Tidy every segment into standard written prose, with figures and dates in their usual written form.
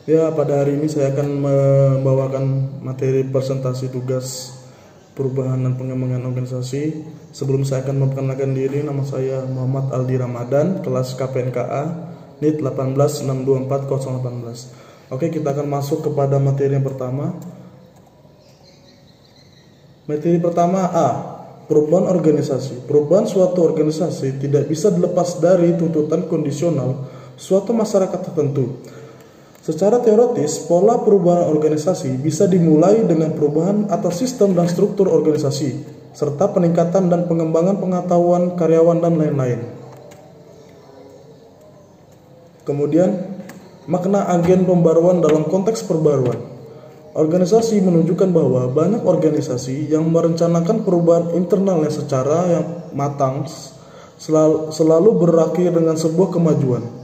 Ya, pada hari ini saya akan membawakan materi presentasi tugas perubahan dan pengembangan organisasi. Sebelum saya akan memperkenalkan diri, nama saya Muhammad Aldi Ramadan, kelas KPNKA, NIT 18624 Oke, kita akan masuk kepada materi yang pertama. Materi pertama A, perubahan organisasi. Perubahan suatu organisasi tidak bisa dilepas dari tuntutan kondisional suatu masyarakat tertentu. Secara teoritis, pola perubahan organisasi bisa dimulai dengan perubahan atas sistem dan struktur organisasi, serta peningkatan dan pengembangan pengetahuan karyawan dan lain-lain. Kemudian, makna agen pembaruan dalam konteks perbaruan. Organisasi menunjukkan bahwa banyak organisasi yang merencanakan perubahan internalnya secara yang matang selalu berakhir dengan sebuah kemajuan.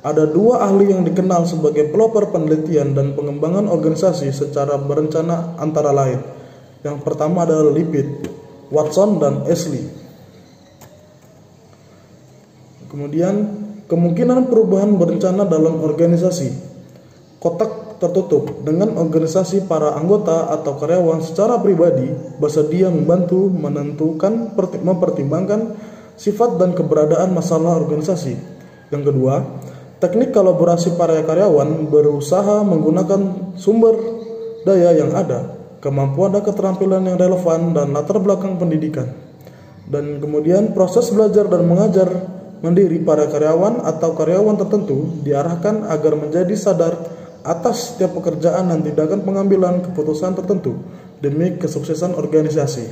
Ada dua ahli yang dikenal sebagai pelopor penelitian dan pengembangan organisasi secara berencana antara lain. Yang pertama adalah Lippitt, Watson, dan Ashley. Kemudian, kemungkinan perubahan berencana dalam organisasi. Kotak tertutup dengan organisasi para anggota atau karyawan secara pribadi bersedia membantu menentukan mempertimbangkan sifat dan keberadaan masalah organisasi. Yang kedua, teknik kolaborasi para karyawan berusaha menggunakan sumber daya yang ada, kemampuan dan keterampilan yang relevan, dan latar belakang pendidikan. Dan kemudian proses belajar dan mengajar mandiri para karyawan atau karyawan tertentu diarahkan agar menjadi sadar atas setiap pekerjaan dan tindakan pengambilan keputusan tertentu demi kesuksesan organisasi.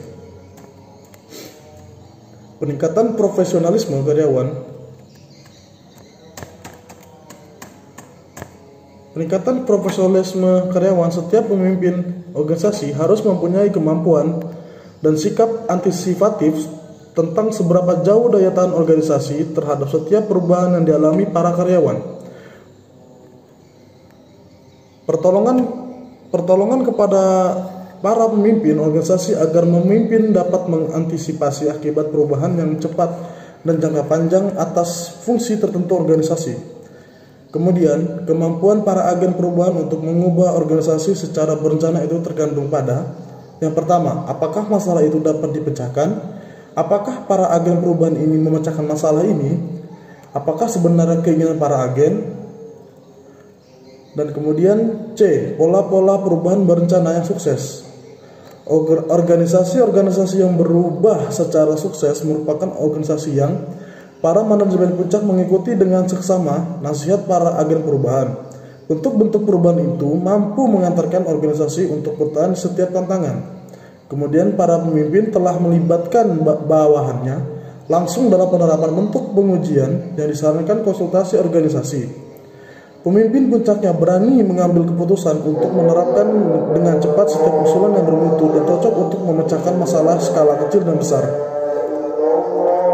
Peningkatan profesionalisme karyawan. Peningkatan profesionalisme karyawan. Setiap pemimpin organisasi harus mempunyai kemampuan dan sikap antisipatif tentang seberapa jauh daya tahan organisasi terhadap setiap perubahan yang dialami para karyawan. Pertolongan kepada para pemimpin organisasi agar memimpin dapat mengantisipasi akibat perubahan yang cepat dan jangka panjang atas fungsi tertentu organisasi. Kemudian, kemampuan para agen perubahan untuk mengubah organisasi secara berencana itu tergantung pada: yang pertama, apakah masalah itu dapat dipecahkan? Apakah para agen perubahan ini memecahkan masalah ini? Apakah sebenarnya keinginan para agen? Dan kemudian C, pola-pola perubahan berencana yang sukses. Organisasi-organisasi yang berubah secara sukses merupakan organisasi yang para manajemen puncak mengikuti dengan seksama nasihat para agen perubahan. Bentuk-bentuk perubahan itu mampu mengantarkan organisasi untuk bertahan setiap tantangan. Kemudian para pemimpin telah melibatkan bawahannya langsung dalam penerapan bentuk pengujian yang disarankan konsultasi organisasi. Pemimpin puncaknya berani mengambil keputusan untuk menerapkan dengan cepat setiap usulan yang bermutu dan cocok untuk memecahkan masalah skala kecil dan besar.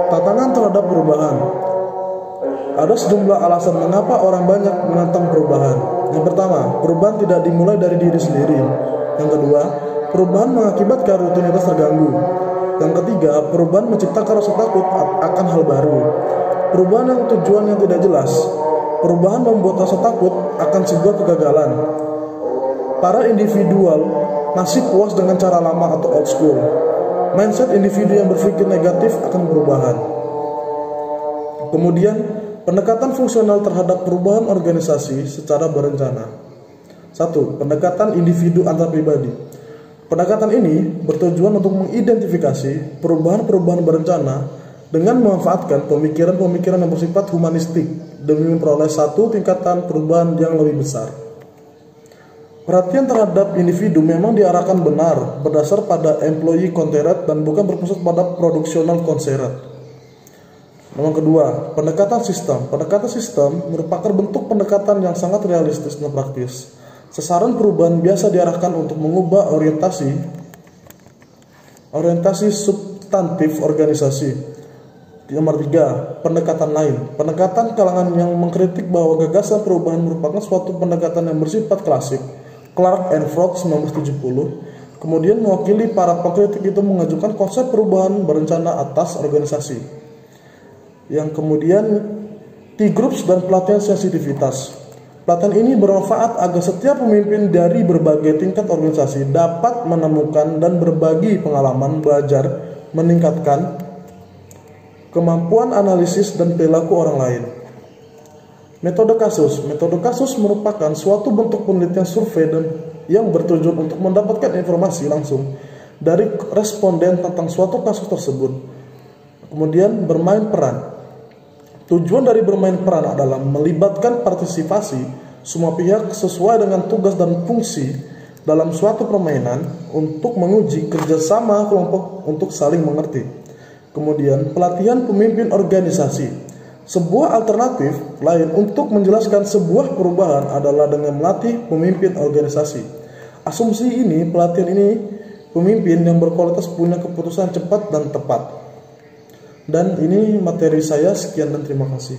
Tantangan terhadap perubahan. Ada sejumlah alasan mengapa orang banyak menentang perubahan. Yang pertama, perubahan tidak dimulai dari diri sendiri. Yang kedua, perubahan mengakibatkan rutinitas terganggu. Yang ketiga, perubahan menciptakan rasa takut akan hal baru. Perubahan yang tujuannya tidak jelas. Perubahan membuat rasa takut akan sebuah kegagalan. Para individual masih puas dengan cara lama atau old school. Mindset individu yang berpikir negatif akan perubahan. Kemudian, pendekatan fungsional terhadap perubahan organisasi secara berencana. 1. Pendekatan individu antar pribadi. Pendekatan ini bertujuan untuk mengidentifikasi perubahan-perubahan berencana dengan memanfaatkan pemikiran-pemikiran yang bersifat humanistik demi memperoleh satu tingkatan perubahan yang lebih besar. Perhatian terhadap individu memang diarahkan benar berdasar pada employee concerned dan bukan berpusat pada productional concerned. Nomor kedua, pendekatan sistem. Pendekatan sistem merupakan bentuk pendekatan yang sangat realistis dan praktis. Sasaran perubahan biasa diarahkan untuk mengubah orientasi substantif organisasi. Nomor 3, pendekatan lain. Pendekatan kalangan yang mengkritik bahwa gagasan perubahan merupakan suatu pendekatan yang bersifat klasik. Clark and Frog 1970. Kemudian mewakili para pengkritik itu mengajukan konsep perubahan berencana atas organisasi. Yang kemudian T-groups dan pelatihan sensitivitas. Pelatihan ini bermanfaat agar setiap pemimpin dari berbagai tingkat organisasi dapat menemukan dan berbagi pengalaman belajar, meningkatkan kemampuan analisis dan perilaku orang lain. Metode kasus. Metode kasus merupakan suatu bentuk penelitian survei dan yang bertujuan untuk mendapatkan informasi langsung dari responden tentang suatu kasus tersebut. Kemudian bermain peran. Tujuan dari bermain peran adalah melibatkan partisipasi semua pihak sesuai dengan tugas dan fungsi dalam suatu permainan untuk menguji kerjasama kelompok untuk saling mengerti. Kemudian pelatihan pemimpin organisasi. Sebuah alternatif lain untuk menjelaskan sebuah perubahan adalah dengan melatih pemimpin organisasi. Asumsi ini, pelatihan ini, pemimpin yang berkualitas punya keputusan cepat dan tepat. Dan ini materi saya, sekian dan terima kasih.